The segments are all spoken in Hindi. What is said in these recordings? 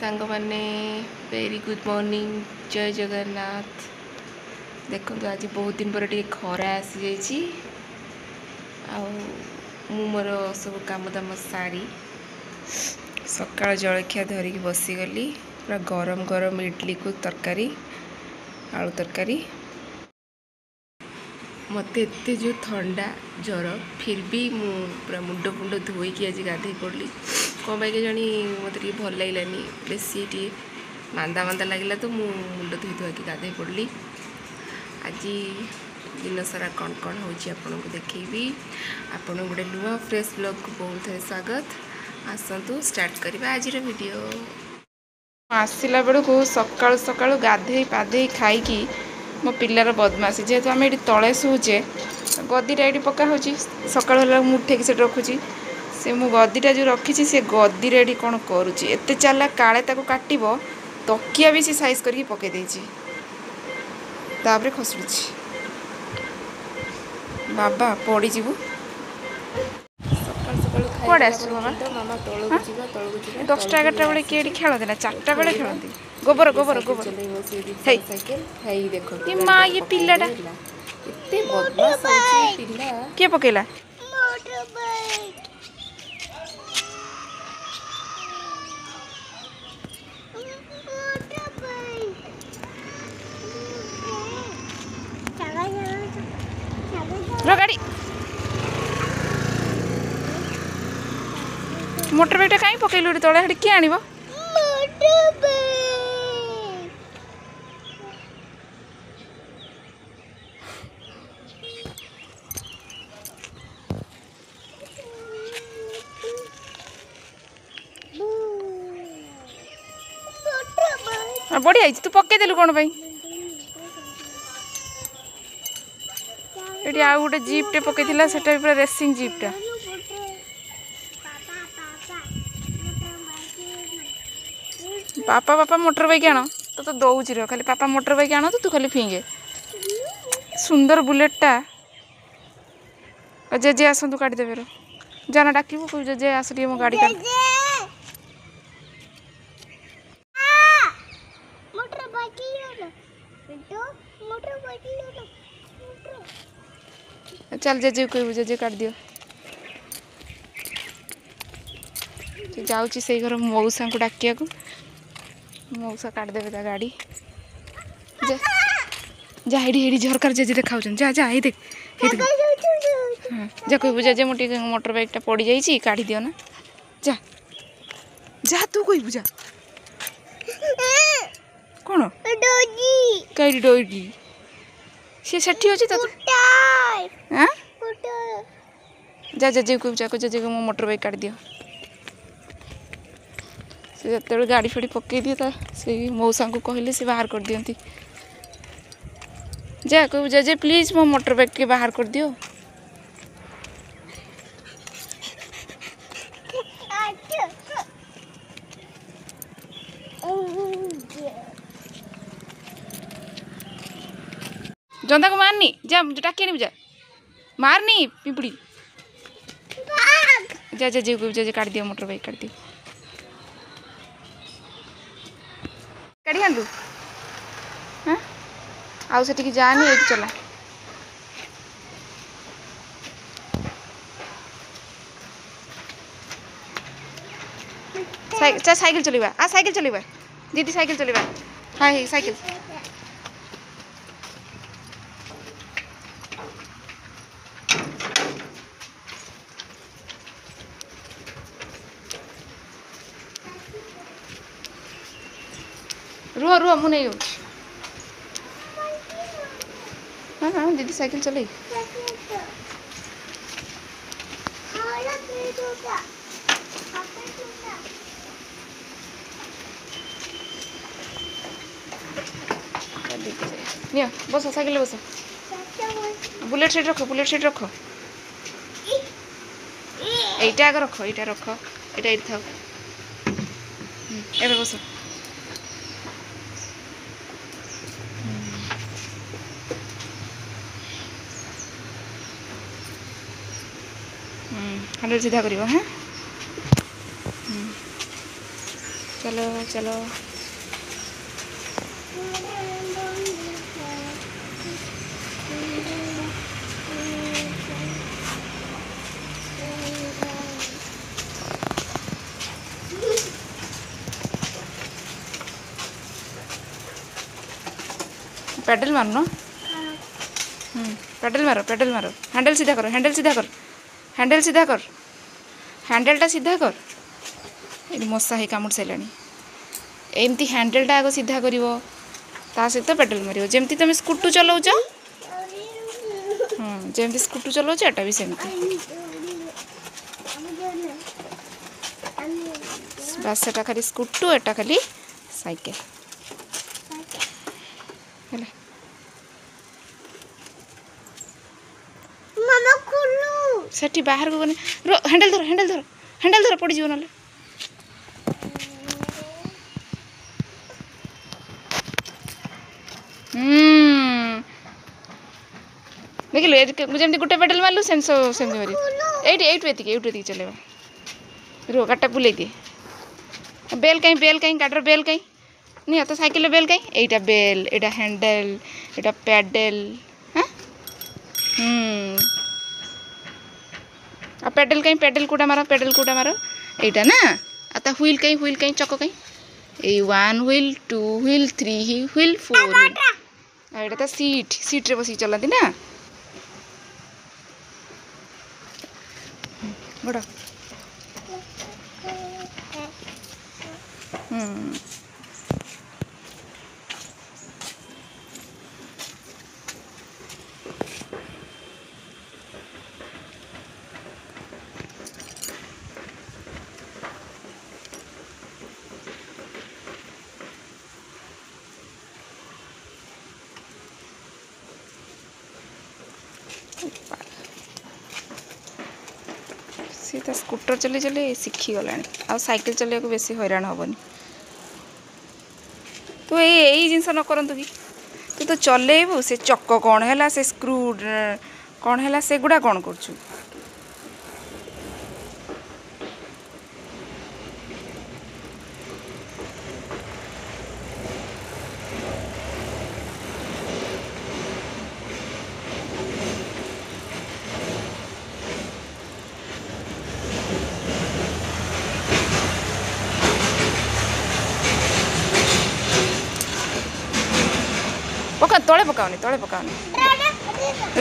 सांग माने वेरी गुड मॉर्निंग जय जगन्नाथ। देखो आज बहुत दिन पर टे खरा आसी जाऊ मोर सब काम दाम सारी सकाळ जलखिया धरिकी बसीगली पूरा गरम गरम इडली को तरकारी आलू तरकारी। मत एत जो ठंडा जर फिर भी पूरा मुंड फुंड धोईकी आज गाधे पड़ी कौन पाई जानी मत भल लगलानी बेसी टे मांदा मांदा लगे तो मुंड धोई धोईकी गाधे पड़ी। आज दिन सारा कौन कौन हो देखी आपण गोटे नुआ फ्रेश ब्लॉग को बहुत थे स्वागत। आसतु स्टार्ट करवा आज वीडियो। आसला बेलू सका सका गाधे पाधे खाई मो पिलार बदमाशी जेहेतु आम ये तले शुचे गदीटा ये पका हो सका मुठे से रखुची से मु गदीटा जो रखी से गदी ये कौन करुच्ची एत चला काले काटब तकिया भी सी साइज करके पकई तापर खसुची बाबा पड़ी जीवु कड़े मामा 10टा 11टा बेले किए खेलते ना 4टा बेले खेलती गोबर गोबर गोबर देखो माँ ये पिलाटा किए पकेला गाड़ी मोटर बैगटा कहीं पकईलु तले हटी किए आनिबो बढ़िया तू पकईदेलु कौन पाई ये आउ गोटे जीपटे पकई से पूरा रेसिंग जीपटा पापा पापा मोटर बाइक आण तो दौर खाली पापा मोटर बाइक आण तू खाली फिंगे सुंदर बुलेटा जेजे आसतु काटिदेवे जाना डाक जेजे आस मो गाड़ी का चल जेजे कहू जेजे काट दियो जाऊँगी से घर मऊसा को डाकिया को मऊसा काटदेवे ता गाड़ी जा जा हेडी झरकार जेजे देखा जा जा देख हाँ जा कहू जेजे मोटी मोटर बाइकटा पड़ जाइए काढ़ी दियो ना जा जा तू कहू जा कौन कई डोरी सी सेठी अच्छी तो जा जेजे को जेजे को मो मोटर बाइक काट दियो से जो गाड़ी फाड़ी पकई दिए से मौसा को कहले से बाहर कर दियंती जा कहू जेजे प्लीज मो मोटर बाइक के बाहर कर दियो जंदा को मारनी जा टाकी जा मारनी पिंपड़ी जा जे काट दियो मोटर बाइक काट दियो काढ़ी आनलु हाँ आउ से जानी ये चला साइकिल चलेगा आ साइकिल चलेगा दीदी साइकिल चलेगा हाँ साइकिल रुआ रुआ मुँह नहीं हो हाँ हाँ दीदी साइकिल चले बस साइकिल बस बुलेट सीट रख এইটা আগে रख এইটা रख এটা এটি থাক এবার বস हाथ सीधा कर हाँ चलो चलो पेडल मारो पेडल मारो हैंडल सीधा करो हैंडल सीधा कर हैंडल सीधा कर हैंडलटा सीधा कर ये मशा ही कामुड़ सारे एमती हैंडलटा आग सीधा कर सहित पेडल मार जमती तुम स्कूटर चलाऊच जमती स्कूटर चलाऊच एटा भी सेमती बस एटा खाली स्कूटर एटा खाली साइकिल है सेठी बाहर को गने हैंडल धर पड़ जीव ना देख लो जमी गोटे पेडल मारू सेमती मारी एटी चलेगा रो गाटा बुले दिए बेल कहीं गाटर बेल कहीं नहीं तो साइकिल बेल कहीं एटा बेल एटा हैंडल एटा पेडल हाँ पेडल कूटा मारो एटा ना आता व्हील कहीं चक कहीं ए 1 व्हील 2 व्हील 3 व्हील 4 व्हील एटा तो सीट रे बसी चलती ना बड़ा सी तो स्कूटर चले शिखी गला आ साइकिल चलने को बेसी हैरान हेनी तू यही जिनस न करतु कि तू तो चलेबू से चक कौन है से स्क्रू कौन है से गुड़ा कौन कर पका तले पकाओनी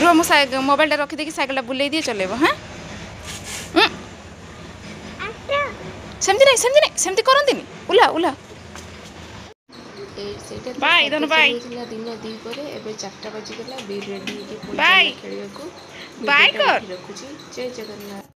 रुह मो मोबाइल रखीदे कि साइकिल बुले दिए चलेब हाँ सेमती करती उला उला बाय दिन 2 पर एबे 4टा बजिगला बी रेडी बाय बाय कर रखुची जय जगन्नाथ।